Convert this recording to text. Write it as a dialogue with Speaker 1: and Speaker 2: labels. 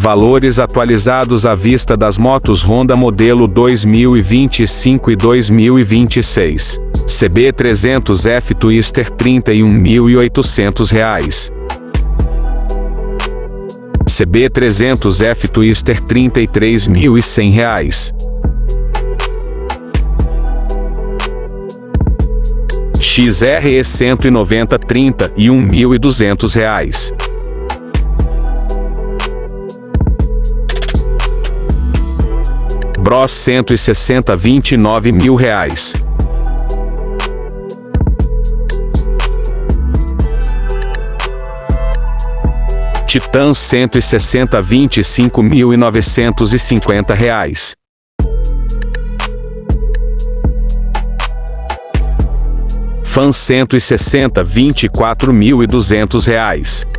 Speaker 1: Valores atualizados à vista das motos Honda modelo 2025 e 2026. CB300F Twister R$ 31.800. CB300F Twister R$ 33.100. XRE 190 R$ 31.200. Bros 160 R$ 29.000. Titan 160 R$ 25.950. Fan 160 R$ 24.200.